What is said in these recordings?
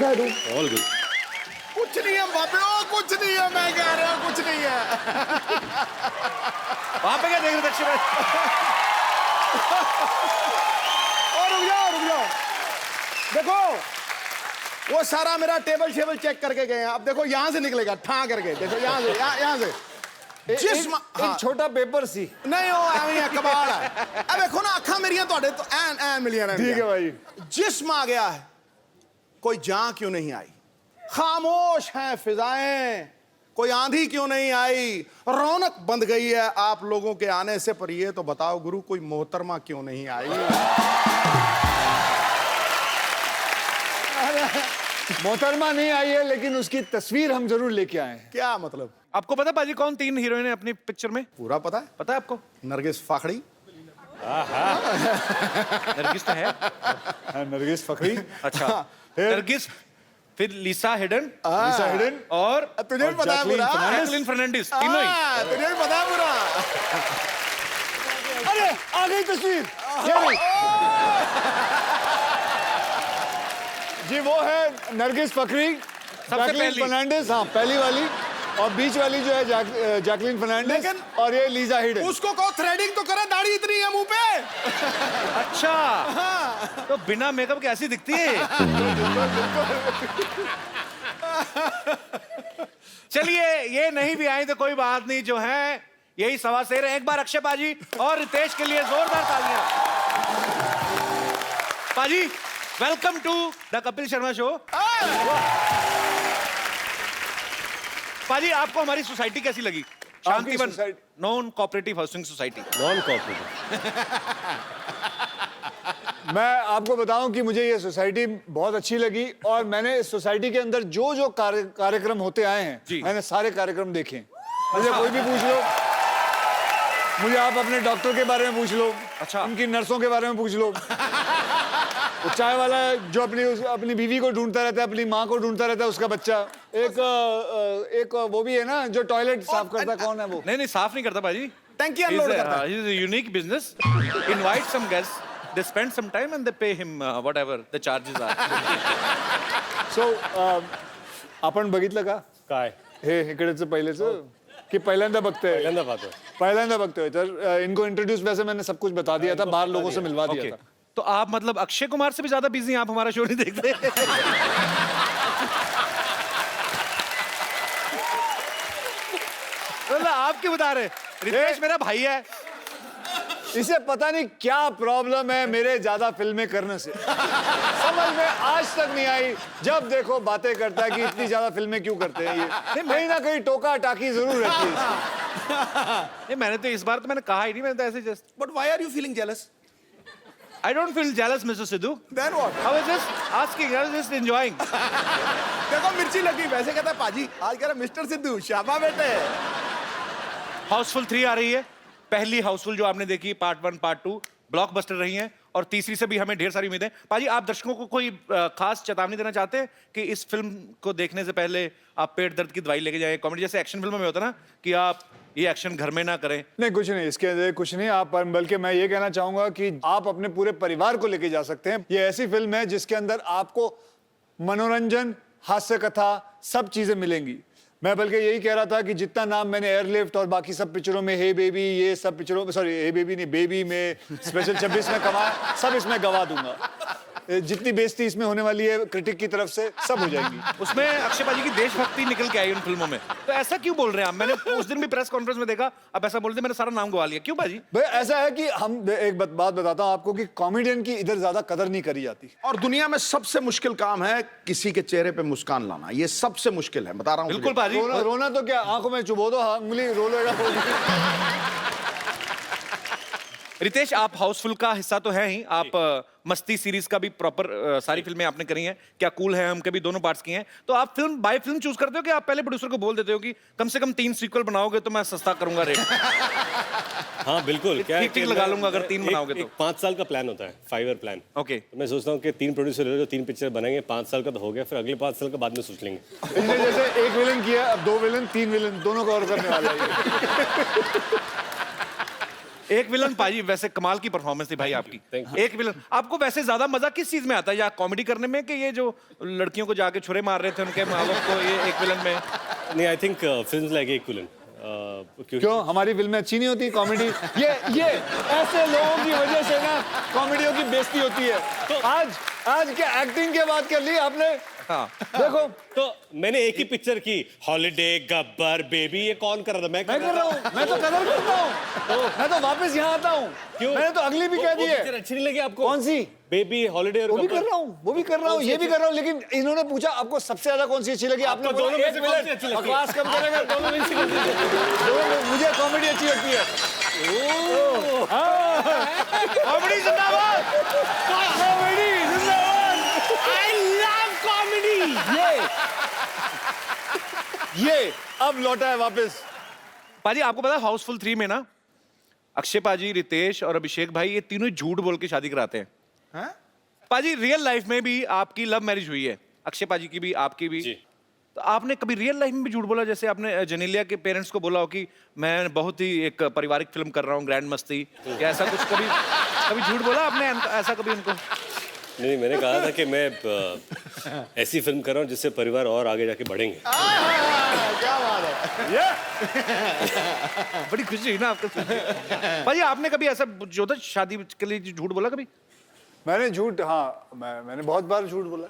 कैसा है तू? All good. कुछ नहीं है बाबे, कुछ नहीं है, मैं कह रहा हूँ कुछ नहीं है। वहां पे क्या देख रहे थे अक्षय भाई? और रुक जाओ, देखो वो सारा मेरा टेबल शेबल चेक करके गए हैं। अब देखो यहाँ से निकलेगा ठा करके, देखो यहाँ से, यहाँ से एक छोटा पेपर सी नहीं हो है कबाड़ है। अब देखो ना अखा मेरिया तो एन मिलियन। ठीक है भाई। जिस्म आ गया है, कोई जान क्यों नहीं आई? खामोश हैं फिजाएं, कोई आंधी क्यों नहीं आई? रौनक बंद गई है आप लोगों के आने से, पर ये तो बताओ गुरु कोई मोहतरमा क्यों नहीं आई? मोहतरमा नहीं आई है, लेकिन उसकी तस्वीर हम जरूर लेके आए हैं। क्या मतलब? आपको पता पाजी कौन 3 हीरोइन है अपनी पिक्चर में? पूरा पता है? पता है आपको? नरगिस फाखड़ी, नरगिस तो है। नरगिस फखरी। अच्छा, नरगिस, फिर लिसा हिडन और तुझे भी पता है पूरा? जैकलिन फर्नांडिस, तीनों ही। तुझे भी पता है पूरा? अरे आ गई तस्वीर। जी वो है नरगिस फखरी, जैकलिन फर्नांडिस, हाँ पहली वाली, और बीच वाली जो है जैकलिन फर्नांडिस, और ये लीजा हिडन। उसको कहो थ्रेडिंग तो करे, दाढ़ी इतनी है मुंह पे। अच्छा, तो बिना मेकअप के ऐसी दिखती है। चलिए, ये नहीं भी आई तो कोई बात नहीं, जो है यही सवा शेर है। एक बार अक्षय पाजी और रितेश के लिए जोरदार तालियां। पाजी, welcome to the Kapil Sharma show. पाजी, आपको हमारी सोसाइटी कैसी लगी? Shantivan non cooperative housing society. Non cooperative. मैं आपको बताऊं कि मुझे ये सोसाइटी बहुत अच्छी लगी, और मैंने इस सोसाइटी के अंदर जो जो कार्यक्रम होते आए हैं, मैंने सारे कार्यक्रम देखे हैं। मुझे कोई भी पूछ लो, मुझे आप अपने डॉक्टर के बारे में पूछ लो, अच्छा, उनकी नर्सों के बारे में पूछ लो, वो चाय वाला जो अपनी बीवी को ढूंढता रहता है, अपनी माँ को ढूंढता रहता है, उसका बच्चा, एक वो भी है ना जो टॉयलेट साफ करता, कौन है वो? नहीं, साफ नहीं करता पाजी, टंकी अनलोड करता है। He is a unique business. Invite some guests, they spend some time and they pay him whatever the charges are. So आपण बघितलं का काय? हे इकडेच पहिलेच कि पहिल्यांदा बघतोय तर इनको इंट्रोड्यूस वैसे मैंने सब कुछ बता दिया था, बाहर लोगों से मिलवा दिया था। तो आप मतलब अक्षय कुमार से भी ज्यादा बिजी हैं, आप हमारा शो नहीं देखते? मतलब आप क्यों बता रहे? रितेश मेरा भाई है, इसे पता नहीं क्या प्रॉब्लम है मेरे ज्यादा फिल्में करने से, समझ में आज तक नहीं आई। जब देखो बातें करता है कि इतनी ज्यादा फिल्में क्यों करते हैं ये, कहीं ना कहीं टोका टाकी जरूर रहती है। नहीं, मैंने तो इस बार तो मैंने कहा ही नहीं, मैंने तो ऐसे just. But why are you feeling jealous? I don't feel jealous, Mr. Sidhu. Then what? I was just asking, I was just enjoying. देखो मिर्ची लगी, वैसे कहता है पाजी आज कह रहा मिस्टर सिद्धू, शाबा बेटे। हाउसफुल 3 आ रही है, पहली हाउसफुल जो आपने देखी पार्ट 1 पार्ट 2 ब्लॉकबस्टर रही हैं, और तीसरी से भी हमें ढेर सारी उम्मीदें। पाजी, आप दर्शकों को कोई खास चेतावनी देना चाहते हैं कि इस फिल्म को देखने से पहले आप पेट दर्द की दवाई लेके जाएं? कॉमेडी जैसे एक्शन फिल्मों में होता है ना कि आप ये एक्शन घर में ना करें। नहीं, कुछ नहीं, इसके अंदर कुछ नहीं। आप बल्कि मैं ये कहना चाहूंगा कि आप अपने पूरे परिवार को लेके जा सकते हैं। ये ऐसी फिल्म है जिसके अंदर आपको मनोरंजन, हास्य कथा, सब चीजें मिलेंगी। मैं बल्कि यही कह रहा था कि जितना नाम मैंने एयरलिफ्ट और बाकी सब पिक्चरों में, हे बेबी, ये सब पिक्चरों में, सॉरी हे बेबी नहीं, बेबी में, स्पेशल 26 में कमाया, सब इसमें गवा दूंगा। जितनी बेइज्जती इसमें होने वाली है क्रिटिक की तरफ से, सब हो जाएंगी। उसमें अक्षय पाजी की देशभक्ति निकल के आई उन फिल्मों में, तो ऐसा क्यों बोल रहे हैं आप? मैंने उस दिन भी प्रेस कॉन्फ्रेंस में देखा, अब ऐसा बोलते मैंने सारा नाम गवा लिया, क्यों पाजी? भाई ऐसा है कि हम एक बात बताता हूँ आपको कि कॉमेडियन की इधर ज्यादा कदर नहीं करी जाती। और दुनिया में सबसे मुश्किल काम है किसी के चेहरे पे मुस्कान लाना, ये सबसे मुश्किल है, बता रहा हूँ। बिल्कुल पाजी। रोना तो क्या, आंखों में चुबो दो, उंगली रो लो। रितेश, आप हाउसफुल का हिस्सा तो है ही, आप मस्ती सीरीज का भी प्रॉपर सारी फिल्में आपने करी हैं, क्या कूल है हम के भी दोनों पार्ट्स किए हैं, तो आप फिल्म बाय फिल्म चूज करते हो कि आप पहले प्रोड्यूसर को बोल देते हो कि कम से कम 3 सीक्वल बनाओगे तो मैं सस्ता करूंगा रेट? हाँ बिल्कुल, क्या ठीक लगा लूंगा अगर 3 बनाओगे तो। 5 साल का प्लान होता है, 5 ईयर प्लान। ओके, तो मैं सोचता हूँ कि 3 प्रोड्यूसर ले लो, 3 पिक्चर बनाएंगे, 5 साल का तो हो गया, फिर अगले 5 साल का बाद में सोच लेंगे। इसने जैसे 1 विलन किया, अब 2 विलन, 3 विलन, दोनों कवर करने वाला है। एक विलन पाजी वैसे कमाल की परफॉर्मेंस थी भाई आपकी। Thank you. एक विलन आपको वैसे ज्यादा मजा किस चीज में आता है, या कॉमेडी करने में कि ये जो लड़कियों को जाके छुरे मार रहे थे उनके माँ बाप को, ये एक विलन में? नहीं, I think film like equivalent क्यों हमारी फिल्में अच्छी नहीं होती कॉमेडी? ये ऐसे लोगों की वजह से ना कॉमेडियों की बेइज्जती होती है। तो आज क्या एक्टिंग की बात कर ली आपने? हाँ देखो तो मैंने एक ही पिक्चर की, हॉलिडे, गब्बर, बेबी, ये कौन कर रहा था? मैं मैं कर रहा हूँ, मैं तो कदर करता हूँ, मैं तो वापस यहाँ आता हूँ। क्यों? मैंने तो अगली भी कह दी पिक्चर है। अच्छी नहीं लगी आपको? कौन सी? बेबी, हॉलिडे और वो भी गब्बर। कर रहा हूँ, वो भी कर रहा हूँ, ये भी कर रहा हूँ, लेकिन इन्होंने पूछा आपको सबसे ज्यादा कौन सी अच्छी लगी? आपने आपको बोला दोनों में एक से कौन सी अच्छी विलन, लगती है? बकवास कम करेगा, दोनों में से कौन सी अच्छी लगती है? मुझे कॉमेडी अच्छी लगती है। कॉमेडी जिंदाबाद, कॉमेडी जिंदाबाद। I love comedy. ये अब लौटा है वापस। पाजी आपको पता है हाउसफुल 3 में ना अक्षय पाजी, रितेश और अभिषेक भाई ये तीनों ही झूठ बोल के शादी कराते हैं। हैं? पाजी रियल लाइफ में भी आपकी लव मैरिज हुई है, अक्षय पाजी की भी आपकी भी। जी। तो आपने कभी रियल लाइफ में भी झूठ बोला, जैसे आपने जेनेलिया के पेरेंट्स को बोला हो कि मैं बहुत ही एक पारिवारिक फिल्म कर रहा हूँ, ग्रैंड मस्ती, या ऐसा कुछ कभी कभी झूठ बोला आपने ऐसा कभी उनको? नहीं, मैंने कहा था कि मैं ऐसी फिल्म कर रहा हूँ जिससे परिवार और आगे जाके बढ़ेंगे। क्या बात है। बड़ी खुशी हुई ना आपको सुन के। पाजी आपने कभी ऐसा जो था शादी के लिए झूठ बोला कभी? मैंने झूठ, हाँ मैंने बहुत बार झूठ बोला।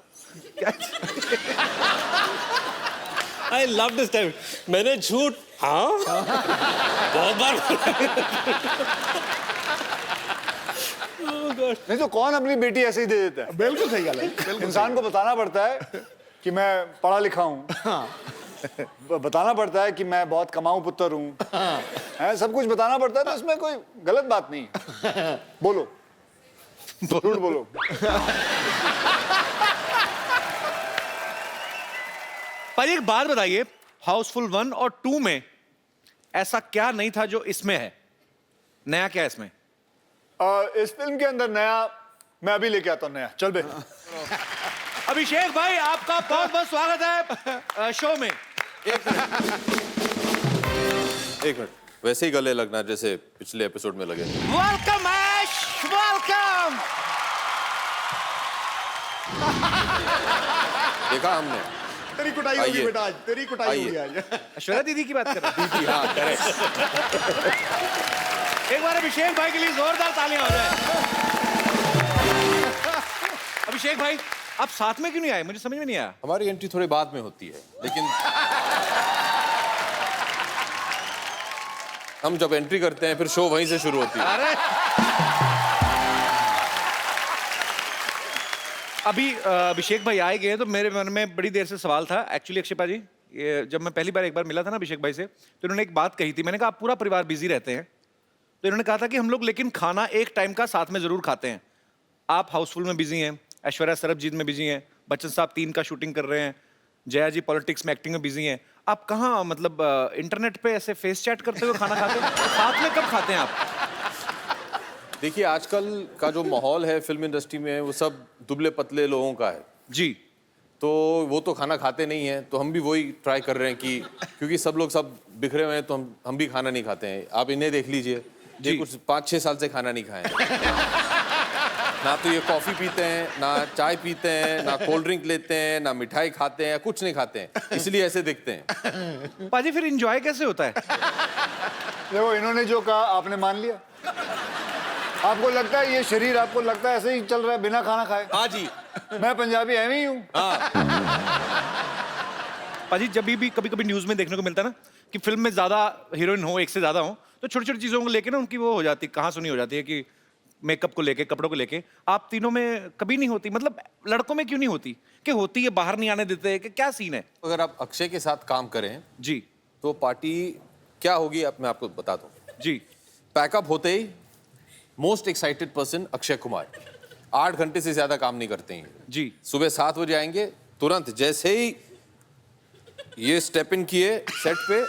I love this time. मैंने झूठ, हाँ बहुत बार। नहीं तो कौन अपनी बेटी ऐसे ही दे देता है? बिल्कुल सही गल है, बिल्कुल इंसान को बताना पड़ता है कि मैं पढ़ा लिखा हूँ, बताना पड़ता है कि मैं बहुत कमाऊं पुत्र हूँ, है सब कुछ बताना पड़ता है, तो इसमें कोई गलत बात नहीं है। बोलो, झूठ बोलो। पर एक बात बताइए, हाउसफुल 1 और 2 में ऐसा क्या नहीं था जो इसमें है? नया क्या है इसमें? इस फिल्म के अंदर नया मैं अभी लेके आता हूँ नया। चल बे। अभिषेक भाई आपका बहुत बहुत स्वागत है शो में। एक मिनट, वैसे ही गले लगना जैसे पिछले एपिसोड में लगे। वेलकम ऐश, वेलकम। देखा हमने। तेरी कुटाई होगी आइए। बेटा आज, तेरी कुटाई आइए। होगी आज। ऐश्वर्या दीदी की बात कर रहे दीदी, हाँ करेक्ट। हैं। एक बार अभिषेक भाई के लिए जोरदार तालियां हो जाए। अभिषेक भाई आप साथ में क्यों नहीं आए? मुझे समझ में नहीं आया। हमारी एंट्री थोड़ी बाद में होती है, लेकिन हम जब एंट्री करते हैं फिर शो वहीं से शुरू होती है। अरे अभी अभिषेक भाई आए गए तो मेरे मन में बड़ी देर से सवाल था एक्चुअली। अक्षय पाजी, ये जब मैं पहली बार एक बार मिला था ना अभिषेक भाई से, तो इन्होंने एक बात कही थी। मैंने कहा आप पूरा परिवार बिजी रहते हैं, तो इन्होंने कहा था कि हम लोग लेकिन खाना एक टाइम का साथ में जरूर खाते हैं। आप हाउसफुल में बिजी हैं, ऐश्वर्या सरबजीत में बिजी हैं, बच्चन साहब 3 का शूटिंग कर रहे हैं, जया जी पॉलिटिक्स में एक्टिंग में बिजी हैं। आप कहाँ मतलब इंटरनेट पे ऐसे फेस चैट करते हुए खाना खाते हैं? साथ में कब खाते हैं आप? देखिए आजकल का जो माहौल है फिल्म इंडस्ट्री में वो सब दुबले पतले लोगों का है, जी। तो वो तो खाना खाते नहीं है, तो हम भी वही ट्राई कर रहे हैं कि क्योंकि सब लोग सब बिखरे हुए हैं तो हम भी खाना नहीं खाते हैं। आप इन्हें देख लीजिए, ये कुछ 5-6 साल से खाना नहीं खाए हैं। ना तो ये कॉफी पीते हैं, ना चाय पीते हैं, ना कोल्ड ड्रिंक लेते हैं, ना मिठाई खाते हैं, कुछ नहीं खाते हैं, इसलिए ऐसे दिखते हैं। पाजी फिर एंजॉय कैसे होता है? देखो इन्होंने जो कहा आपने मान लिया। आपको लगता है ये शरीर, आपको लगता है ऐसे ही चल रहा है बिना खाना खाए? हाँ जी। मैं पंजाबी एवं ही हूँ। पाजी जब भी कभी कभी न्यूज में देखने को मिलता है ना कि फिल्म में ज्यादा हीरोइन हो, एक से ज्यादा हो, तो छोटी छोटी चीजों को लेके ना उनकी वो हो जाती, कहाँ सुनी हो जाती है कि मेकअप को लेके, कपड़ों को लेके। आप तीनों में कभी नहीं होती? मतलब लड़कों में क्यों नहीं होती? कि होती है बाहर नहीं आने देते, कि क्या सीन है? अगर आप अक्षय के साथ काम करें जी तो पार्टी क्या होगी अब मैं आपको बता दूं। जी। पैकअप होते ही most excited person Akshay Kumar 8 घंटे से ज्यादा काम नहीं करते हैं। जी। सुबह 7 बजे आएंगे, तुरंत जैसे ही ये स्टेप इन किए सेट पे,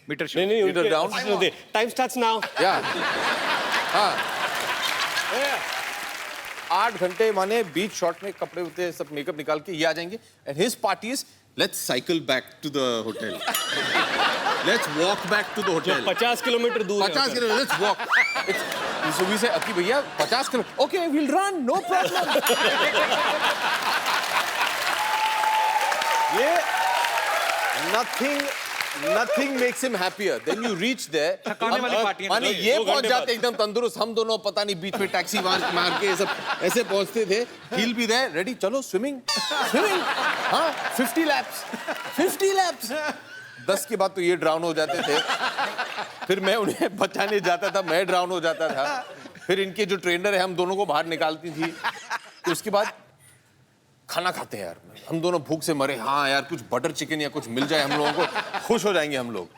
मीटर नहीं नहीं, Meter down. Time starts now. या हाँ 8 घंटे माने बीच शॉट में कपड़े होते सब मेकअप निकाल के ये आ जाएंगे and his party is let's cycle back to the hotel let's walk back to the hotel 50 kilometre दूर 50 किलोमीटर लेट्स वॉक सुबह से अकी भैया 50 kilometre okay will run no problem ये nothing makes him happier then you reach there थकाने वाली पार्टियां माने कर ये 2 पहुंच घंटे जाते एकदम तंदुरुस्त हम दोनों पता नहीं बीच में टैक्सी मार के सब ऐसे पहुंचते थे he'll be there ready चलो स्विमिंग हाँ 50 laps 10 के बाद तो ये ड्राउन हो जाते थे फिर मैं उन्हें बचाने जाता था मैं ड्राउन हो जाता था फिर इनके जो ट्रेनर है हम दोनों को बाहर निकालती थी तो उसके बाद खाना खाते हैं यार हम दोनों भूख से मरे हाँ यार कुछ बटर चिकन या कुछ मिल जाए हम लोगों को खुश हो जाएंगे हम लोग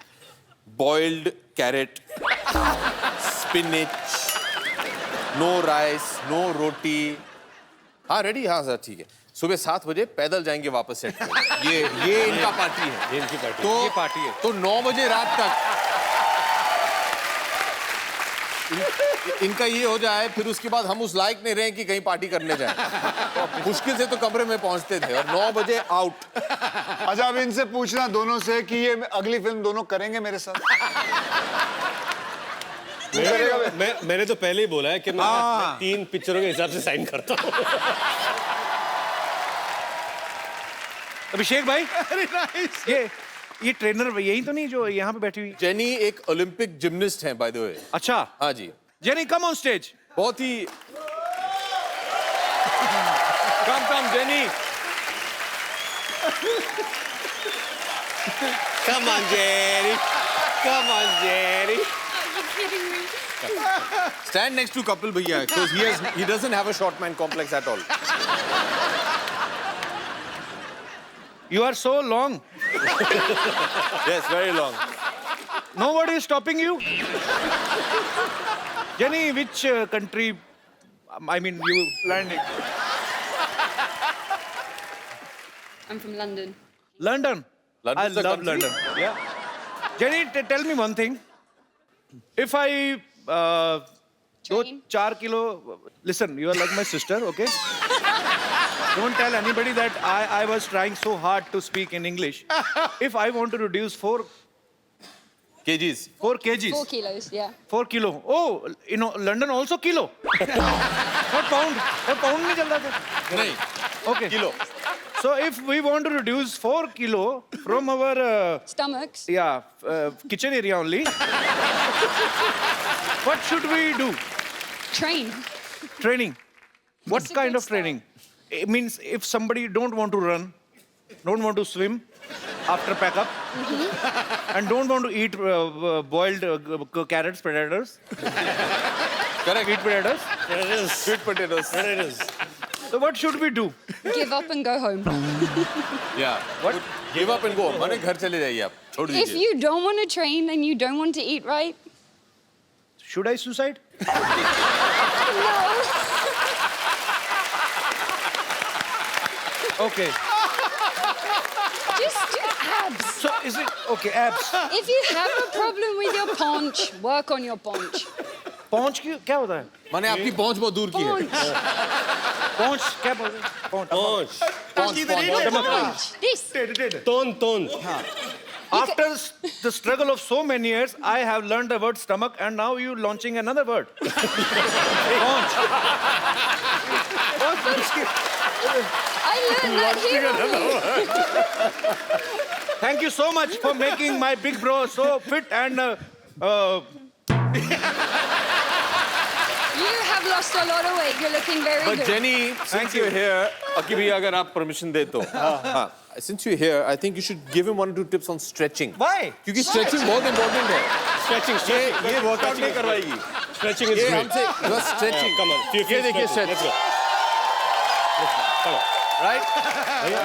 boiled carrot spinach no rice no roti हाँ रेडी हाँ सर ठीक है सुबह 7 बजे पैदल जाएंगे वापस सेट पे ये इनका पार्टी है इनकी पार्टी तो ये पार्टी है तो 9 बजे रात तक इनका ये हो जाए फिर उसके बाद हम उस लायक नहीं रहे कि कहीं पार्टी करने जाए मुश्किल से तो कमरे में पहुंचते थे और 9 बजे आउट अच्छा अब इनसे पूछना दोनों से कि ये अगली फिल्म दोनों करेंगे मेरे साथ मैंने तो पहले ही बोला है कि मैं 3 पिक्चरों के हिसाब से साइन करता हूँ अभिषेक भाई ये ट्रेनर यही तो नहीं जो यहाँ पे बैठी हुई जेनी एक ओलंपिक जिम्नास्ट है बाय द वे अच्छा हाँ जी जेनी कम ऑन स्टेज बहुत ही कम jenny Come on, Jerry. Come on, Jerry. stand next to Kapil भैया because he doesn't have a short man complex at all You are so long. yes very long Nobody is stopping you. Jenny, which country? I mean, you landed. I'm from London. London. I London's a love country? London. Yeah. Jenny, tell me one thing. If I Train. 4 kilo, listen, you are like my sister, okay? Don't tell anybody that I was trying so hard to speak in English. If I want to reduce 4 kgs kgs. 4 kilos, yeah. 4 kilo. Oh, you know, London also kilo. Not pound. Not pound नहीं चलता था. नहीं Okay. Kilo So if we want to reduce 4 kilo from our Stomachs. kitchen area only, what should we do? Train. Training. What It's a kind good of training? It means if somebody don't want to run, don't want to swim after pack up, and don't want to eat boiled carrots, potatoes, correct eat potatoes. sweet potatoes So what should we do? Give up and go home. yeah what give up and go माने घर चले जाइए आप छोड़ If दीजिए you don't want to train and you don't want to eat right, Should I suicide? Okay. just do abs. So is it okay? Abs. If you have a problem with your paunch, work on your paunch. पहुंच क्या होता है? माने आपकी पहुंच बहुत दूर की है Paunch. पहुंच क्या बोलते हैं? पहुंच. Paunch. This. तोन After the struggle of so many years, I have learned the word stomach, and now you launching another word. Paunch. I learned that here. only. Thank you so much for making my big bro so fit and. You have lost a lot of weight. You're looking very but good. Jenny since you're here अकी भैया अगर आप permission दे तो हाँ since you're here I think you should give him 1 or 2 tips on stretching Why? क्योंकि stretching बहुत important है stretching ये workout नहीं करवाएगी स्ट्रेचिंग इज ये ग्रेट हमसे बस stretching कम ऑन ये देखिए stretch right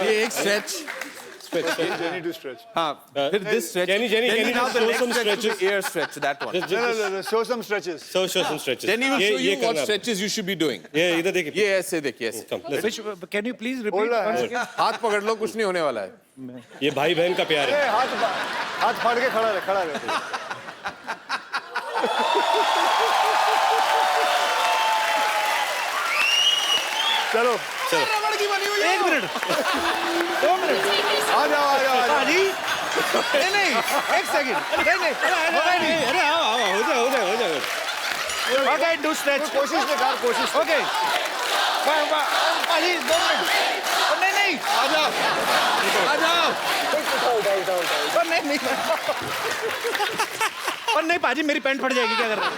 ये एक stretch Jenny to stretch. हाँ फिर this stretch Jenny, now the show next some stretch is stretches. the air stretch that one No, show some stretches. show some stretches Jenny will show you what करना है। stretches you should be doing ये इधर देखिए ये ऐसे देखिए ऐसे Come, let's- Which? Can you please repeat Hold on. once again? हाथ पकड़ लो कुछ नहीं होने वाला है ये भाई बहन का प्यार है ए, हाथ फाड़ के खड़ा रहे चलो रबड़ की बनी हुई है। 1 मिनट 2 मिनट आ जाओ आ जाओ आ जाओ। पाजी नहीं 1 सेकंड नहीं होगा ही नहीं अरे आओ आओ हो जाए हो जाए हो जाए ओके डू स्ट्रेच कोशिश निकाल कोशिश। ओके पाजी 2 मिनट नहीं आ जाओ आ जाओ। नहीं और नहीं पाजी मेरी पैंट फट जाएगी क्या कर रहे हैं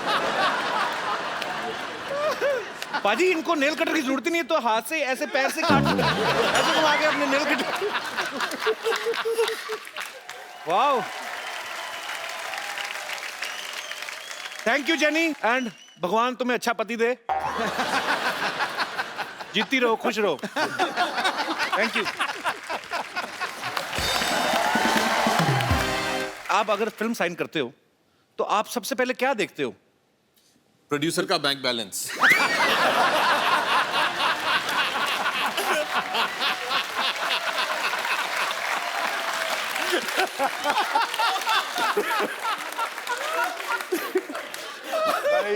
पाजी इनको नेल कटर की जरूरत ही नहीं है तो हाथ से ऐसे पैर से काट ऐसे घुमा के अपने nail cutter wow thank you jenny and भगवान तुम्हें अच्छा पति दे जीती रहो खुश रहो थैंक यू आप अगर फिल्म साइन करते हो तो आप सबसे पहले क्या देखते हो प्रोड्यूसर का बैंक बैलेंस।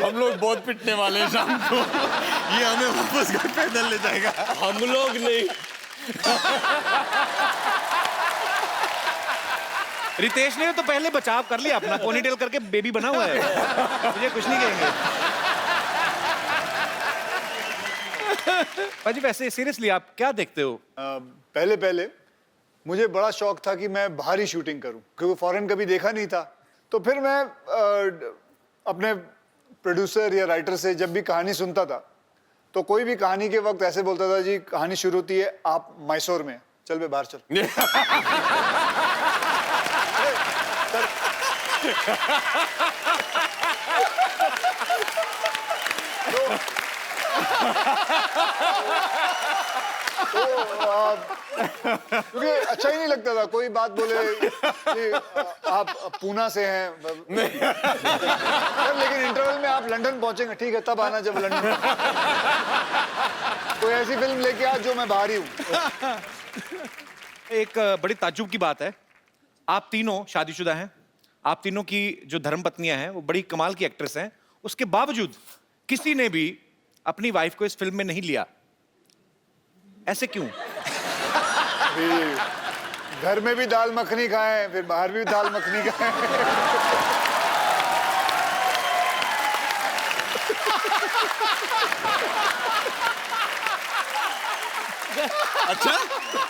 हम लोग बहुत पिटने वाले हैं शाम को, ये हमें वापस घर पैदल ले जाएगा। हम लोग नहीं रितेश ने तो पहले बचाव कर लिया अपना पोनीटेल करके बेबी बना हुआ है मुझे कुछ नहीं कहेंगे भाजी वैसे सीरियसली आप क्या देखते हो पहले पहले मुझे बड़ा शौक था कि मैं बाहर ही शूटिंग करूं क्योंकि फॉरेन कभी देखा नहीं था। तो फिर मैं अपने प्रोड्यूसर या राइटर से जब भी कहानी सुनता था तो कोई भी कहानी के वक्त ऐसे बोलता था जी कहानी शुरू होती है आप मैसूर में चल बे बाहर चल। क्योंकि अच्छा ही नहीं लगता था कोई बात बोले कि आप पूना से हैं लेकिन इंटरवल में आप लंदन पहुंचेंगे ठीक है तब आना जब लंदन कोई ऐसी फिल्म लेके आ जो मैं बाहर ही हूँ। एक बड़ी ताज्जुब की बात है आप तीनों शादीशुदा हैं आप तीनों की जो धर्मपत्नियां हैं वो बड़ी कमाल की एक्ट्रेस हैं उसके बावजूद किसी ने भी अपनी वाइफ को इस फिल्म में नहीं लिया ऐसे क्यों घर में भी दाल मखनी खाएं फिर बाहर भी दाल मखनी खाएं। अच्छा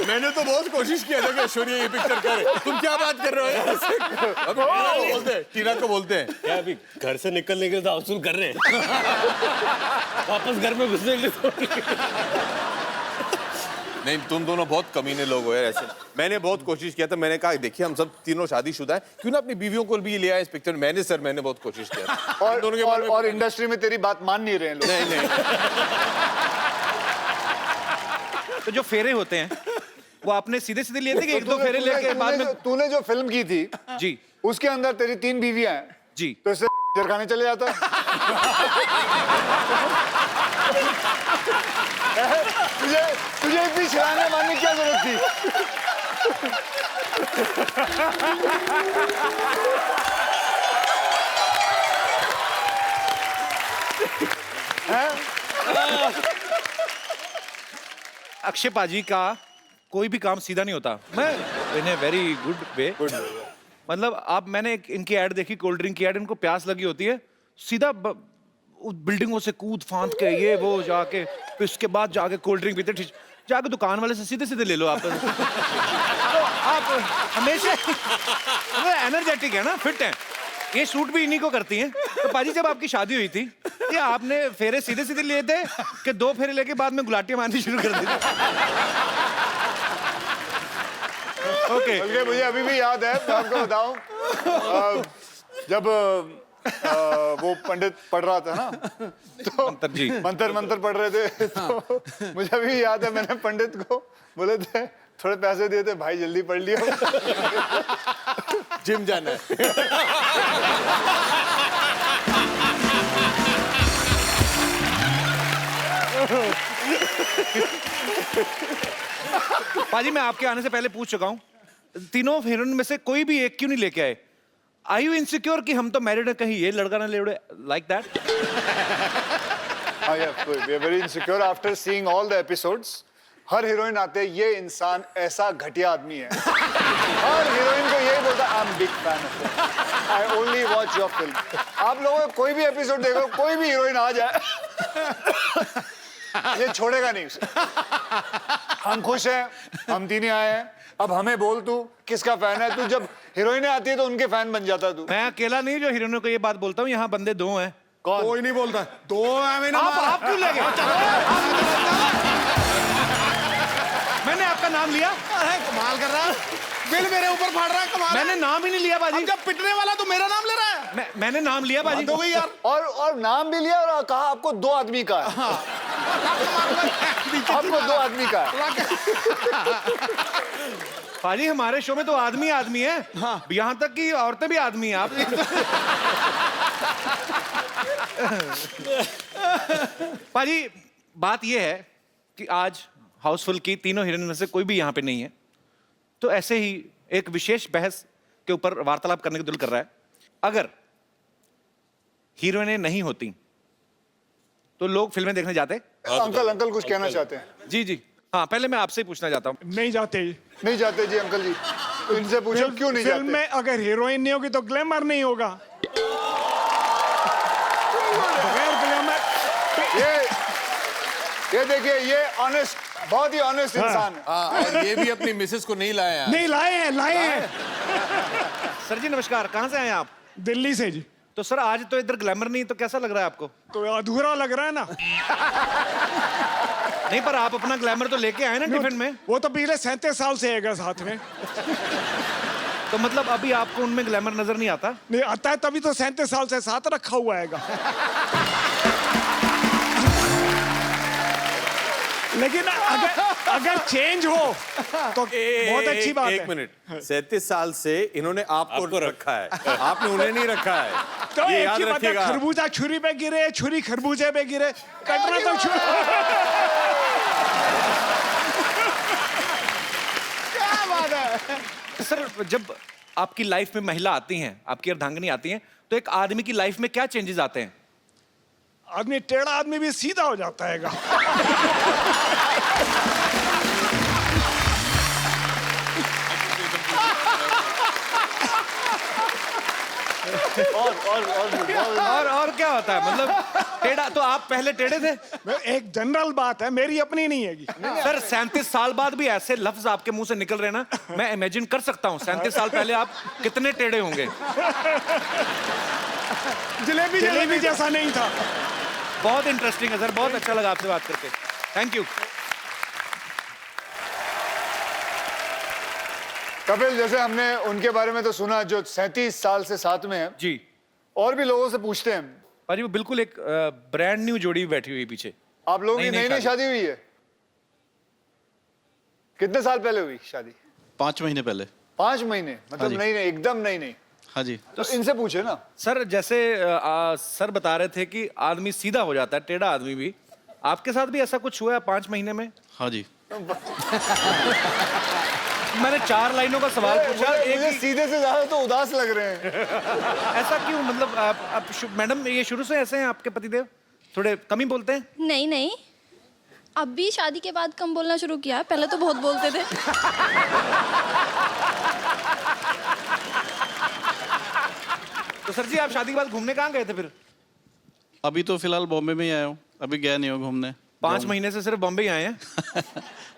मैंने तो बहुत कोशिश किया था कि ऐश्वर्या ये पिक्चर करे, तुम क्या बात कर रहे हो? अब टीना को बोलते हैं क्या अभी घर से निकलने के लिए तो हाउसफुल कर रहे हैं वापस घर में घुसने के लिए तो नहीं, तुम दोनों बहुत कमीने लोग हो यार ऐसे। मैंने बहुत कोशिश किया था, मैंने कहा देखिए हम सब तीनों शादीशुदा हैं, क्यों ना अपनी बीवियों को भी ले आए इस पिक्चर में। मैंने बहुत कोशिश किया था। और इंडस्ट्री में तेरी बात मान नहीं रहे हैं लोग। नहीं तो जो फेरे होते हैं वो आपने सीधे सीधे लिए थे कि एक दो फेरे लेके बाद में तूने जो फिल्म की थी जी उसके अंदर तेरी 3 बीवियां हैं जी तो इससे जरखाने चले जाता तुझे इतनी छलांगे मारने की क्या जरूरत थी? अक्षय पाजी का कोई भी काम सीधा नहीं होता मैं इन ए वेरी गुड वे मतलब आप मैंने इनकी ऐड देखी कोल्ड ड्रिंक की ऐड इनको प्यास लगी होती है सीधा बिल्डिंगों से कूद फांद के ये वो जाके फिर उसके बाद जाके कोल्ड ड्रिंक पीते जाके दुकान वाले से सीधे सीधे ले लो आप तो आप हमेशा एनर्जेटिक है ना फिट है ये शूट भी इन्हीं को करती हैं तो पाजी जब आपकी शादी हुई थी ये आपने फेरे सीधे सीधे लिए थे कि 2 फेरे लेके बाद में गुलाटियां मारनी शुरू कर दी ओके बल्कि मुझे अभी भी याद है मैं आपको बताऊं जब वो पंडित पढ़ रहा था ना तो मंत्र पढ़ रहे थे तो मुझे अभी याद है मैंने पंडित को बोले थे थोड़े पैसे दिए थे भाई जल्दी पढ़ लियो जिम जाना है। पाजी मैं आपके आने से पहले पूछ चुका हूं तीनों हीरोइन में से कोई भी एक क्यों नहीं लेके आए आई यू इनसिक्योर कि हम तो मैरिड है कहीं ये लड़का ना ले उड़े लाइक दैट हाँ यार, we are very insecure after seeing all the episodes. Her heroine आते हैं, ये इंसान ऐसा घटिया आदमी है। हर हीरोइन को यही बोलता है, I am big fan of you, I only watch your film. आप लोगों को कोई भी एपिसोड देखो, कोई भी हीरोइन आ जाए, ये छोड़ेगा नहीं उसे। हम खुश हैं, हम तीन आए हैं, अब हमें बोल तू किसका फैन है। तू जब हीरोइनें आती है तो उनके फैन बन जाता तू। मैं अकेला नहीं जो हीरोइनों को ये बात बोलता हूँ, यहाँ बंदे दो हैं। कौन? कोई नहीं बोलता है। दो है मैंने आप क्यों ले गए? मैंने आपका नाम लिया? अरे कमाल कर रहा है, बिल मेरे ऊपर फाड़ रहा है, कमाल। मैंने नाम ही नहीं लिया बाजी। जब पिटने वाला तो मेरा नाम ले रहा है। मैंने नाम लिया बाजी। तो यार और नाम भी लिया और कहा आपको 2 आदमी का है। आपको 2 आदमी का है। पाजी हमारे शो में तो आदमी आदमी है। हाँ। यहाँ तक कि औरतें भी आदमी हैं। आप पाजी बात ये है कि आज हाउसफुल की तीनों हीरोइन में से कोई भी यहाँ पे नहीं है, तो ऐसे ही एक विशेष बहस के ऊपर वार्तालाप करने का दिल कर रहा है। अगर हीरोइनें नहीं होती तो लोग फिल्में देखने जाते? अंकल कुछ कहना चाहते हैं? जी जी हाँ, पहले मैं आपसे ही पूछना चाहता हूँ। नहीं जाते। नहीं जाते जी अंकल जी, इनसे पूछो क्यों नहीं फिल्म जाते। में अगर हीरोइन नहीं होगी तो ग्लैमर नहीं होगा। बगैर ग्लैमर ये देखिए, ये ऑनेस्ट, बहुत ही ऑनेस्ट इंसान है। हाँ, और ये भी अपनी मिसेस को नहीं लाए हैं। नहीं लाए हैं। सर जी नमस्कार, कहाँ से आए आप? दिल्ली से जी। तो सर आज तो इधर ग्लैमर नहीं, तो कैसा लग रहा है आपको? तो अधूरा लग रहा है ना। नहीं, पर आप अपना ग्लैमर तो लेके आए ना टिफिन में। वो तो पिछले 37 साल से है साथ में। तो मतलब अभी आपको उनमें ग्लैमर नजर नहीं आता? नहीं आता है, तभी तो 37 साल से साथ रखा हुआ है। लेकिन अगर चेंज हो तो बहुत अच्छी बात है। एक मिनट, 37 साल से इन्होंने आपको रखा है, आपने उन्हें नहीं रखा है। तो ये एक याद ही बात है, रखिएगा। खरबूजा छुरी पे गिरे, छुरी खरबूजे पे गिरे, कटना तो छुरी। क्या बात है। सर जब आपकी लाइफ में महिला आती हैं, आपकी अर्धांगिनी आती हैं, तो एक आदमी की लाइफ में क्या चेंजेस आते हैं? आदमी टेढ़ा आदमी भी सीधा हो जाता है। और क्या होता है? मतलब टेढ़ा तो आप पहले टेढ़े थे? एक जनरल बात है, मेरी अपनी नहीं है। सर 37 साल बाद भी ऐसे लफ्ज आपके मुंह से निकल रहे हैं ना, मैं इमेजिन कर सकता हूँ 37 साल पहले आप कितने टेढ़े होंगे। जलेबी जैसा नहीं था। बहुत इंटरेस्टिंग है सर, बहुत अच्छा लगा आपसे बात करके। Thank you. कपिल, जैसे हमने उनके बारे में तो सुना जो 37 साल से साथ में है, जी और भी लोगों से पूछते हैं। पाजी वो बिल्कुल एक ब्रांड न्यू जोड़ी बैठी हुई पीछे। आप लोगों की नई नई शादी हुई है? कितने साल पहले हुई शादी? 5 महीने पहले। 5 महीने? मतलब जी। नई एकदम नई। हाँ जी। तो इनसे पूछे ना। सर जैसे सर बता रहे थे कि आदमी सीधा हो जाता है, टेढ़ा आदमी भी, आपके साथ भी ऐसा कुछ हुआ है 5 महीने में? हाँ जी। मैंने 4 लाइनों का सवाल पूछा, मुझे एक सीधे से ज्यादा तो उदास लग रहे हैं। ऐसा क्यों? मतलब आप मैडम ये शुरू से ऐसे हैं आपके पतिदेव? थोड़े कम ही बोलते हैं? नहीं, अब भी शादी के बाद कम बोलना शुरू किया है, पहले तो बहुत बोलते थे। तो सर जी आप शादी के बाद घूमने कहाँ गए थे फिर? अभी तो फिलहाल बॉम्बे में ही आया हूँ, अभी गया नहीं हूँ घूमने। 5 महीने से सिर्फ बॉम्बे ही आए हैं?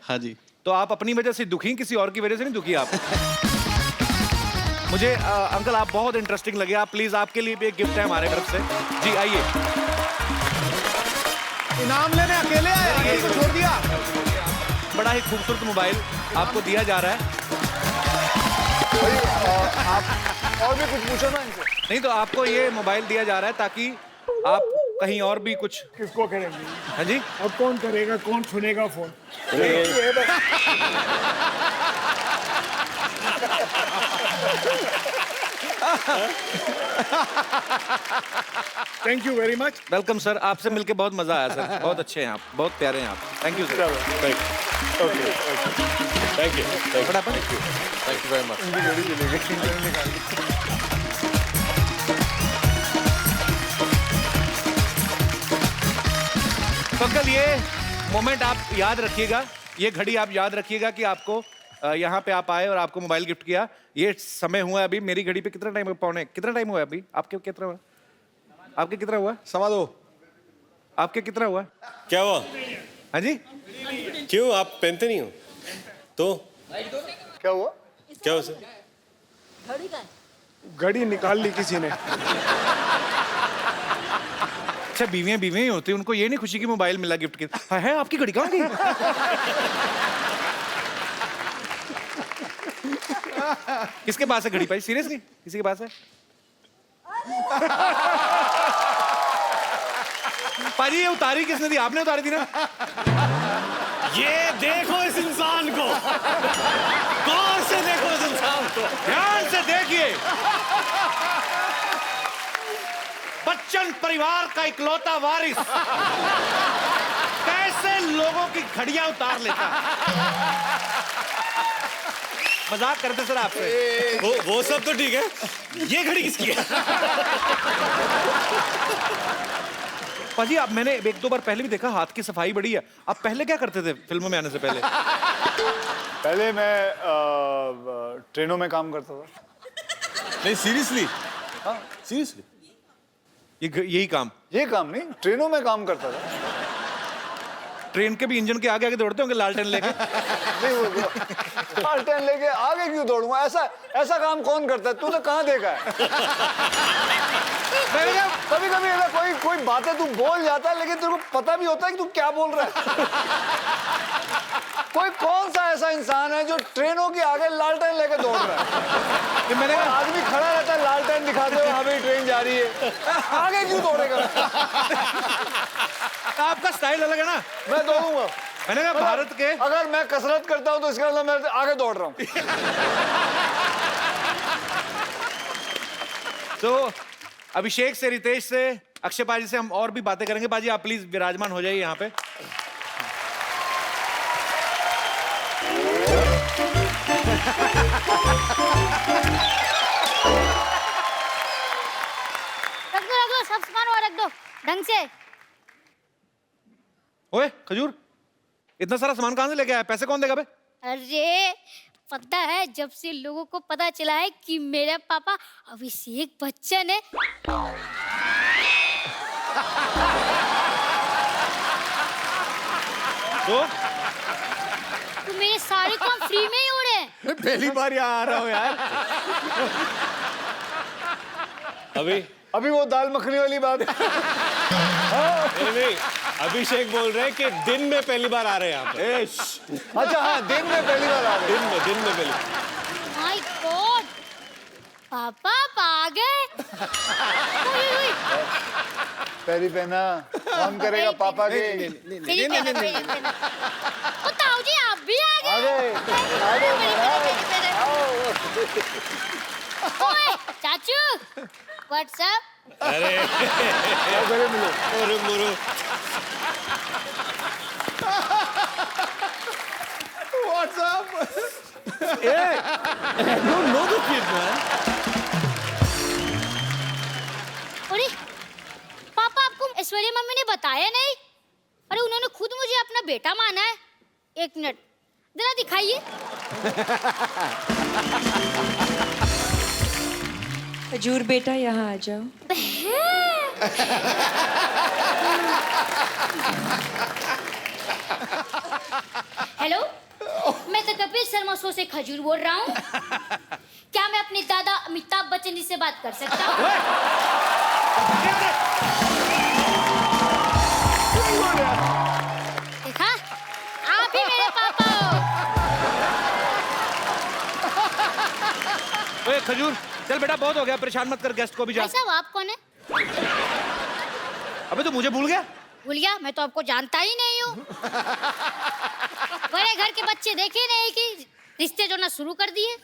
हाँ जी। तो आप अपनी वजह से दुखी, किसी और की वजह से नहीं दुखी आप? मुझे अंकल आप बहुत इंटरेस्टिंग लगे। आप प्लीज, आपके लिए भी एक गिफ्ट है हमारे तरफ से। जी आइए। इनाम लेने अकेले आए, किसी को छोड़ दिया। बड़ा ही खूबसूरत मोबाइल आपको दिया जा रहा है। आप और भी कुछ पूछो ना इनसे। नहीं तो आपको ये मोबाइल दिया जा रहा है ताकि आप कहीं और भी कुछ। किसको करेंगे? हाँ जी। अब कौन करेगा, कौन सुनेगा phone? Thank you very much. Welcome sir, आपसे मिलके बहुत मजा आया सर। बहुत अच्छे हैं आप, बहुत प्यारे हैं आप। Thank you sir. Thank you. Thank you very much. Uncle ये मोमेंट आप याद रखिएगा, ये घड़ी आप याद रखिएगा कि आपको यहाँ पे आप आए और आपको मोबाइल गिफ्ट किया। ये समय हुआ है अभी मेरी घड़ी पे कितना टाइम, कितना टाइम हुआ है अभी? आपके कितना हुआ? आपके कितना हुआ? समा दो। आपके कितना हुआ? क्या हुआ? हाँ जी, क्यों आप पहनते नहीं हो तो क्या हुआ? क्या हो सर? घड़ी निकाल ली किसी ने। अच्छा बीवियां ही होती हैं, उनको ये नहीं खुशी कि मोबाइल मिला गिफ्ट के। है आपकी घड़ी कहाँ गई? किसके पास है घड़ी भाई? सीरियसली किसी के पास है? पाजी ये उतारी किसने थी? आपने उतारी थी ना? ये देखो इस इंसान को, गौर से देखो इस इंसान को, ध्यान से देखिए। बच्चन परिवार का इकलौता वारिस कैसे लोगों की घड़ियां उतार लेता। मजाक करते सर आपसे। वो सब तो ठीक है, ये घड़ी किसकी है? पाजी अब मैंने एक दो बार पहले भी देखा, हाथ की सफाई बड़ी है। आप पहले क्या करते थे फिल्मों में आने से पहले? पहले मैं ट्रेनों में काम करता था। नहीं सीरियसली, सीरियसली यही काम? ये काम नहीं, ट्रेनों में काम करता था। ट्रेन के भी इंजन के आगे आगे दौड़ते होंगे लालटेन लेके? नहीं वो लालटेन लेके आगे क्यों दौड़ूंगा? ऐसा काम कौन करता है? तूने कहाँ देखा है? कभी कभी कोई बातें तू बोल जाता है लेकिन तेरे को पता भी होता है कि तू क्या बोल रहा है। कोई कौन सा ऐसा इंसान है जो ट्रेनों के आगे लालटेन लेके दौड़ रहा है? कि मैंने आदमी खड़ा रहता है लालटेन दिखाते हुए, हाँ भाई ट्रेन जा रही है, आगे क्यों दौड़ेगा? आपका स्टाइल अलग है ना। मैं दौड़ूंगा। मैंने कहा भारत के, अगर मैं कसरत करता हूं तो इसका मतलब मैं आगे दौड़ रहा हूं। तो अभिषेक से, रितेश से, अक्षय पाजी से हम और भी बातें करेंगे। पाजी आप प्लीज विराजमान हो जाइए यहाँ पे। रख दो सब सामान वहाँ रख दो ढंग से। ओए खजूर, इतना सारा सामान कहाँ से लेके आया? पैसे कौन देगा बे? अरे पता है, जब से लोगों को पता चला है कि मेरा पापा अभिषेक बच्चन है, तो मेरे सारे काम फ्री में ही हो रहे हैं। पहली बार यहाँ आ रहा हूँ यार। अभी वो दाल मखनी वाली बात। नहीं, अभिषेक बोल रहे हैं कि दिन में पहली बार आ रहे हैं यहाँ पे। अच्छा हाँ, दिन में पहली बार आ रहे हैं। दिन में पहली। माय गॉड, पापा आप आ गए। पैरी पहना, कौन करेगा पापा के? तेरी पहना। ओ ताऊ जी आप भी आ गए। ओए चाचू, व्हाट्सएप? अरे मिलो। मुरु मुरु। What's up? I don't know the kid, man. अरे पापा आपको ऐश्वर्या मम्मी ने बताया नहीं? अरे उन्होंने खुद मुझे अपना बेटा माना है। एक मिनट जरा दिखाइए। खजूर बेटा यहाँ आ जाओ। हेलो, मैं तो कपिल शर्मा शो से खजूर बोल रहा हूँ। क्या मैं अपने दादा अमिताभ बच्चन जी से बात कर सकता हूँ? देखा, आप ही मेरे पापा हो। ओए खजूर, चल बेटा बहुत हो गया, परेशान मत कर गेस्ट को भी। जा। भाई साहब आप कौन है? अबे तो मुझे भूल गया? भूल गया? मैं तो आपको जानता ही नहीं हूँ। बड़े घर के बच्चे देखे नहीं कि रिश्ते जोड़ना शुरू कर दिए।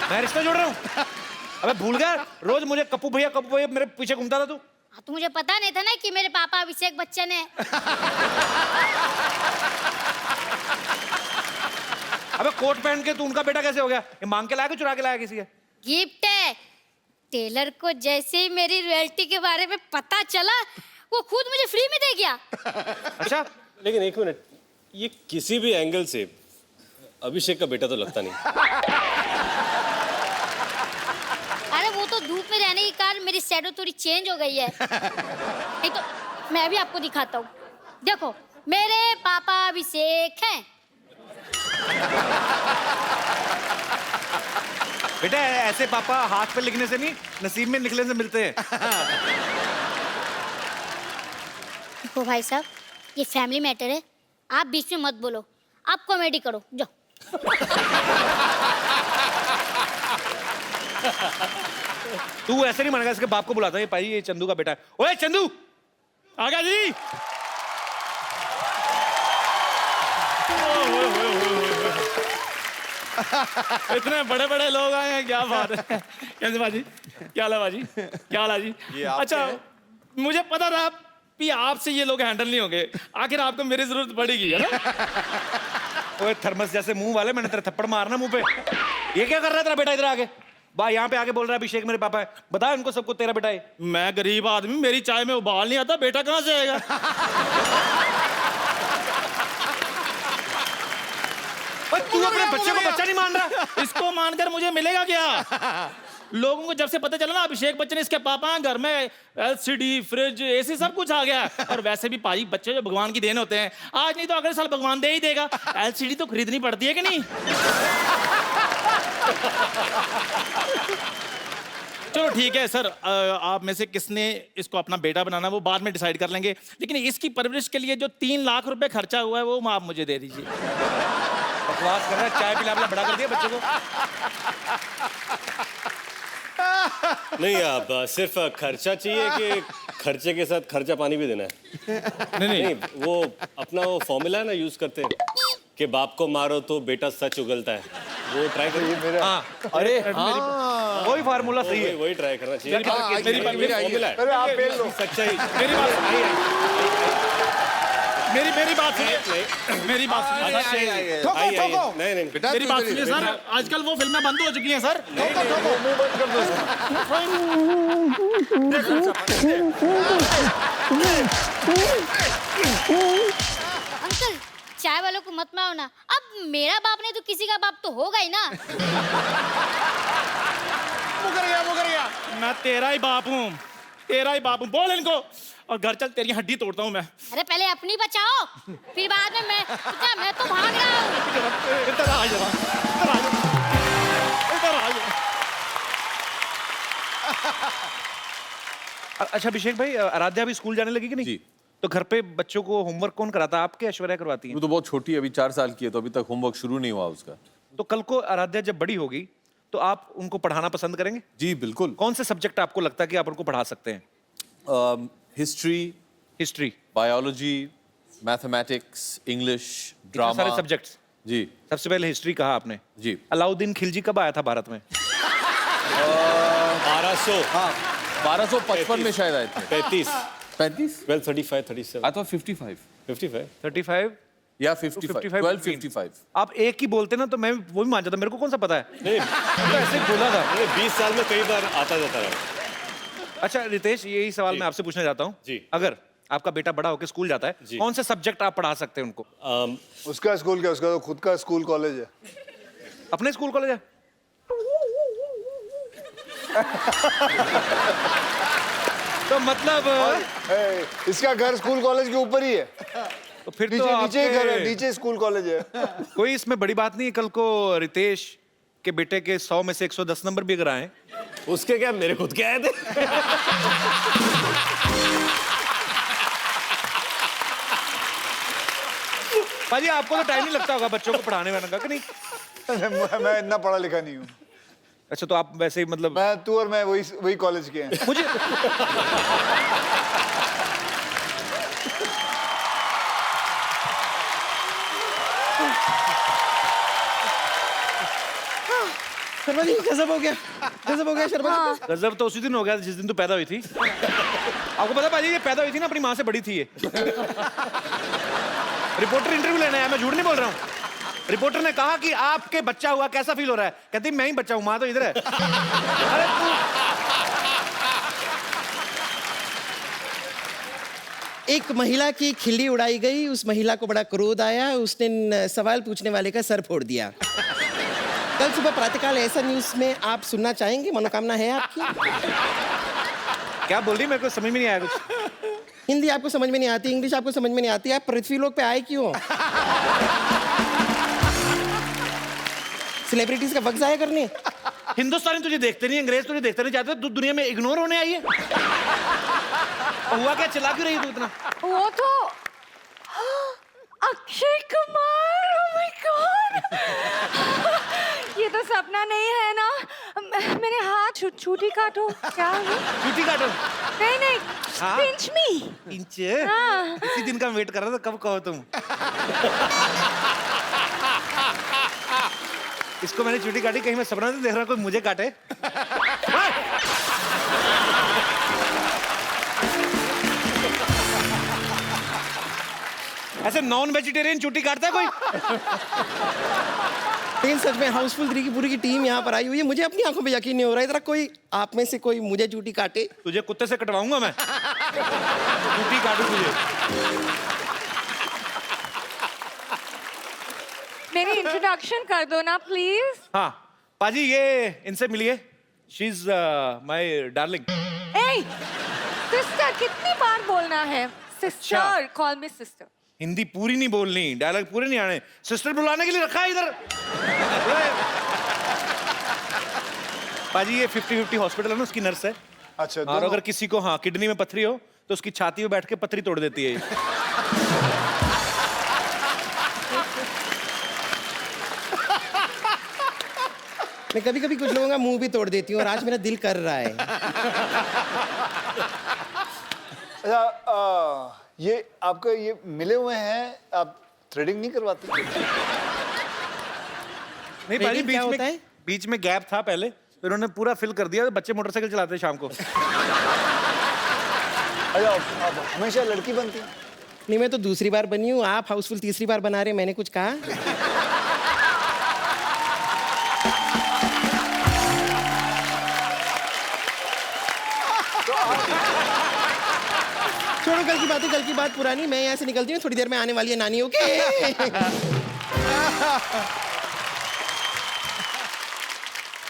मैं रिश्ता जोड़ रहा हूँ? अबे भूल गया? रोज मुझे कप्पू भैया मेरे पीछे घूमता था तू। हाँ तो मुझे पता नहीं था ना कि मेरे पापा अभिषेक बच्चन है। अबे कोट पहन के तू उनका बेटा कैसे हो गया? ये मांग के लाया कि चुरा के लाया किसी है? गिफ्ट है। टेलर को जैसे ही मेरी रॉयल्टी के बारे में पता चला, वो खुद मुझे फ्री में दे गया। अच्छा, लेकिन एक मिनट, ये किसी भी एंगल से अभिषेक का बेटा तो लगता नहीं। अरे वो तो धूप में रहने के कारण मेरी शैडो थोड़ी चेंज हो गई है। नहीं तो मैं भी आपको दिखाता हूँ। देखो, मेरे पापा अभिषेक हैं। बेटा ऐसे पापा हाथ पे लिखने से नहीं, नसीब में निकलने से मिलते हैं। देखो भाई साहब, ये फैमिली मैटर है, आप बीच में मत बोलो, आप कॉमेडी करो, जाओ। तू ऐसे नहीं मानेगा, इसके बाप को बुलाता है, भाई ये चंदू का बेटा है। ओए चंदू, आ गया जी। इतने बड़े बड़े लोग आए हैं, क्या बात है। कैसे बाजी, क्या हाल है बाजी, क्या हाल है जी। अच्छा, मुझे पता था कि आपसे ये लोग हैंडल नहीं होंगे, आखिर आपको मेरी जरूरत पड़ेगी, है ना। ओए थर्मस जैसे मुंह वाले, मैंने तेरा थप्पड़ मारना मुंह पे। ये क्या कर रहा है तेरा बेटा इधर आके? बा यहाँ पे आके बोल रहा है अभिषेक मेरे पापा है। बता इनको सबको तेरा बेटा है। मैं गरीब आदमी, मेरी चाय में उबाल नहीं आता, बेटा कहाँ से आएगा। तू अपने बच्चे को बच्चा नहीं मान रहा? इसको मानकर मुझे मिलेगा क्या? लोगों को जब से पता चला ना अभिषेक बच्चन इसके पापा हैं, घर में एलसीडी, फ्रिज, एसी सब कुछ आ गया। और वैसे भी पाजी बच्चे जो भगवान की देन होते हैं, आज नहीं तो अगले साल भगवान दे ही देगा। एलसीडी तो खरीदनी पड़ती है कि नहीं। चलो ठीक है सर, आप में से किसने इसको अपना बेटा बनाना वो बाद में डिसाइड कर लेंगे, लेकिन इसकी परवरिश के लिए जो 3 लाख रुपए खर्चा हुआ है वो आप मुझे दे दीजिए। बकवास कर रहा है, चाय पिला पिला बड़ा कर दिया बच्चे को। नहीं, आप सिर्फ खर्चा चाहिए कि खर्चे के साथ खर्चा पानी भी देना है? नहीं, वो अपना वो फॉर्मूला है ना, यूज करते हैं कि बाप को मारो तो बेटा सच उगलता है, वो ट्राई करिए। हाँ, अरे हाँ, वही फार्मूला सही है। वही ट्राई करना चाहिए। मेरी बात फॉर्मूला है, अरे आप फेल लो। सच्चाई। मेरी बात सुनिए, मेरी बात सुनिए। ठोको ठोको, नहीं, मेरी बात सुनिए सर, आजकल वो फिल्में बंद हो चुकी हैं सर। ठोको ठोको, मुंह बंद कर दो अंकल, चाय वालों को मत मारो ना। अब मेरा बाप नहीं तो किसी का बाप तो होगा ही ना। मुकर गया। मैं तेरा ही बाप हूँ, तेरा ही बाप हूँ। बोल इनको, और घर चल, तेरी हड्डी तोड़ता हूँ मैं। अरे पहले अपनी बचाओ, फिर बाद में मैं तो भाग रहा हूँ। इधर आ जा, इधर आ जा। अच्छा अभिषेक भाई, आराध्या अभी स्कूल जाने लगी कि नहीं? जी। तो घर पे बच्चों को होमवर्क कौन कराता है? आपके ऐश्वर्या करवाती है? वो तो बहुत छोटी है, अभी 4 साल की है, तो अभी तक होमवर्क शुरू नहीं हुआ उसका। तो कल को आराध्या जब बड़ी होगी तो आप उनको पढ़ाना पसंद करेंगे? जी बिल्कुल। कौन से सब्जेक्ट आपको लगता है कि आप उनको पढ़ा सकते हैं? History, history, biology, mathematics, English, drama, सारे सब्जेक्ट्स। जी। सबसे पहले हिस्ट्री कहा आपने। जी। अलाउद्दीन खिलजी कब आया था भारत में? 1200, हाँ, 1255 में शायद आए थे। 35, 35? 1235, 37, आई थॉट 55 55। 35 या 55, 1255। आप एक ही बोलते ना तो मैं वो भी मान जाता, मेरे को कौन सा पता है? नहीं, तो ऐसे ही बोला था। 20 साल में कई बार आता जाता रहा। अच्छा रितेश, यही सवाल मैं आपसे पूछना चाहता हूँ। जी। अगर आपका बेटा बड़ा होकर स्कूल जाता है, जी। कौन से सब्जेक्ट आप पढ़ा सकते हैं उनको? उसका स्कूल क्या, उसका तो खुद का स्कूल कॉलेज है। अपने स्कूल कॉलेज है? तो मतलब इसका घर स्कूल कॉलेज के ऊपर ही है। तो फिर तो नीचे घर है, आपके- नीचे स्कूल कॉलेज है। कोई इसमें बड़ी बात नहीं है। कल को रितेश के बेटे के 100 में से 110 नंबर भी अगर आए, उसके क्या, मेरे खुद के आए थे। पाजी आपको तो टाइम नहीं लगता होगा बच्चों को पढ़ाने वाने का कि नहीं? मैं इतना पढ़ा लिखा नहीं हूँ। अच्छा, तो आप वैसे ही मतलब तू और मैं वही कॉलेज के हैं। मुझे शर्मा जी गजब हो गया शर्मा जी। गजब तो उसी दिन हो गया जिस दिन तू पैदा हुई थी। आपको पता पाजी, ये पैदा हुई थी ना अपनी माँ से बड़ी थी ये। रिपोर्टर इंटरव्यू लेने आया, मैं झूठ नहीं बोल रहा हूँ। रिपोर्टर ने कहा कि आपके बच्चा हुआ कैसा फील हो रहा है? कहती मैं ही बच्चा हूँ, माँ तो इधर है। अरे एक महिला की खिल्ली उड़ाई गई, उस महिला को बड़ा क्रोध आया, उसने सवाल पूछने वाले का सर फोड़ दिया। कल सुबह प्रातःकाल ऐसा न्यूज में आप सुनना चाहेंगे? मनोकामना है आपकी? क्या बोल रही, मेरे को समझ में नहीं आया कुछ। हिंदी आपको समझ में नहीं आती, इंग्लिश आपको समझ में नहीं आती, आप पृथ्वीलोक पे आए क्यों? सेलिब्रिटीज का वक्त जाया करने? हिंदुस्तानी तुझे देखते नहीं, अंग्रेज तुझे देखते नहीं चाहते, तू दुनिया में इग्नोर होने आई है। हुआ क्या, चिल्ला क्यों रही है तू इतना? वो तो Akshay Kumar, oh my God! ये तो सपना नहीं है ना? मेरे हाथ छूटी काटो। क्या है? चूटी काटो? नहीं नहीं, हाँ? pinch me। इंच? हाँ। इसी दिन का वेट कर रहा था, कब कहो तुम। इसको मैंने चूटी काटी, कहीं मैं सपना नहीं देख रहा कोई मुझे काटे। ऐसे नॉन वेजिटेरियन चूटी काटता है कोई? लेकिन सच में हाउसफुल 3 की पूरी की टीम यहाँ पर आई हुई है, मुझे अपनी आंखों पे यकीन नहीं हो रहा है। इधर कोई आप में से कोई मुझे चूटी काटे। तुझे कुत्ते से कटवाऊंगा मैं। चूटी काटू तुझे। मेरी इंट्रोडक्शन कर दो ना प्लीज। हाँ पाजी, ये इनसे मिलिए। She is my darling. A sister, कितनी बार बोलना है? सिस्टर, कॉल मी सिस्टर। हिंदी पूरी नहीं बोलनी, डायलॉग पूरे नहीं आने। सिस्टर बुलाने के लिए रखा है इधर। पाजी ये 50-50 हॉस्पिटल है ना, उसकी नर्स है। अच्छा, और अगर किसी को हाँ किडनी में पथरी हो तो उसकी छाती में बैठ के पथरी तोड़ देती है। मैं कभी कभी कुछ लोगों का मुंह भी तोड़ देती हूँ और आज मेरा दिल कर रहा है। अच्छा, ये आपका ये मिले हुए हैं, आप थ्रेडिंग नहीं करवाते? नहीं पाजी, क्या होता है? बीच में गैप था पहले, तो इन्होंने पूरा फिल कर दिया। बच्चे मोटरसाइकिल चलाते हैं शाम को। अच्छा, आप हमेशा लड़की बनती हैं? नहीं, मैं तो दूसरी बार बनी हूँ, आप हाउसफुल तीसरी बार बना रहे, मैंने कुछ कहा? छोड़ो कल की बात है, कल की बात पुरानी। मैं यहाँ से निकलती हूँ, थोड़ी देर में आने वाली है नानी। ओके?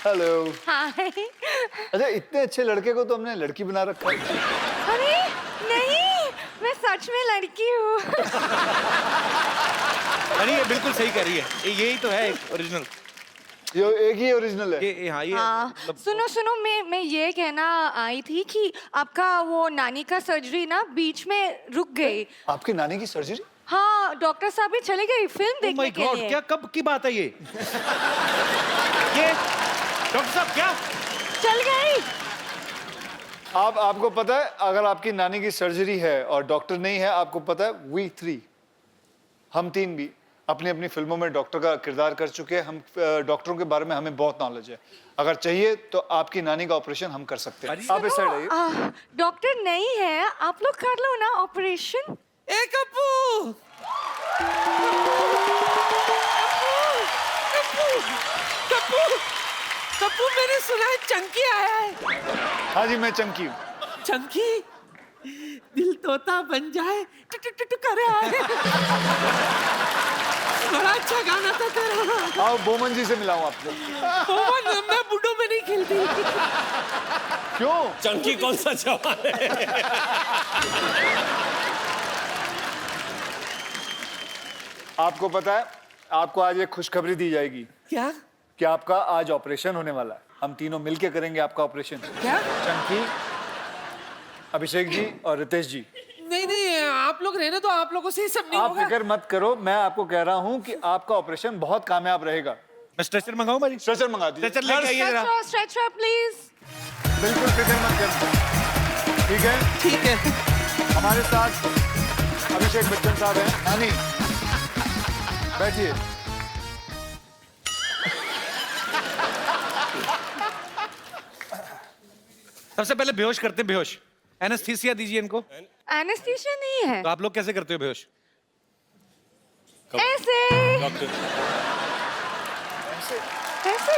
हेलो। हाय। अच्छा, इतने अच्छे लड़के को तो हमने लड़की बना रखा है। अरे नहीं, मैं सच में लड़की हूँ। अरे ये बिल्कुल सही कह रही है, यही तो है ओरिजिनल। ये एक ही ओरिजिनल है। ये हाँ, ये हाँ, सुनो सुनो, मैं ये कहना आई थी कि आपका वो नानी का सर्जरी ना बीच में रुक गई। आपकी नानी की सर्जरी? हाँ, डॉक्टर साहब भी चले गए फिल्म Oh देखने my के God, लिए। क्या कब की बात है ये? डॉक्टर साहब क्या चल गई? आपको पता है, अगर आपकी नानी की सर्जरी है और डॉक्टर नहीं है, आपको पता है वी 3 हम 3 भी अपनी अपनी फिल्मों में डॉक्टर का किरदार कर चुके हैं। हम डॉक्टरों के बारे में हमें बहुत नॉलेज है। अगर चाहिए तो आपकी नानी का ऑपरेशन हम कर सकते हैं। आप इस साइड आइए। डॉक्टर नहीं है, आप लोग कर लो ना ऑपरेशन। ए कप्पू! कप्पू, मैंने सुना है चंकी आया है। हाँ जी, मैं चंकी हूँ। चंकी, दिल तोता बन जाए टू करे आए। बड़ा अच्छा गाना था तेरा। आओ बोमन जी से मिलाऊं आपको। मैं बुड्ढों में नहीं खेलती। क्यों? चंकी कौन सा जवान है? आपको पता है, आपको आज एक खुशखबरी दी जाएगी। क्या? कि आपका आज ऑपरेशन होने वाला है। हम तीनों मिलके करेंगे आपका ऑपरेशन। क्या? चंकी, अभिषेक जी और रितेश जी। नहीं नहीं, आप लोग रहने तो आप लोगों से ही सब नहीं आप होगा। फिक्र मत करो, मैं आपको कह रहा हूँ कि आपका ऑपरेशन बहुत कामयाब रहेगा। मैं स्ट्रेचर मंगाऊं भाई? स्ट्रेचर मंगा दीजिए। स्ट्रेचर लेके आइए जरा। Stretcher please. बिल्कुल फिक्र मत करो, ठीक है? ठीक है। हमारे साथ अभिषेक बच्चन साहब हैं। नानी बैठिए। सबसे पहले बेहोश करते हैं, बेहोश। एनेस्थीसिया दीजिए इनको। एनेस्थीसिया नहीं है। तो आप लोग कैसे करते हो बेहोश? ऐसे डॉक्टर ऐसे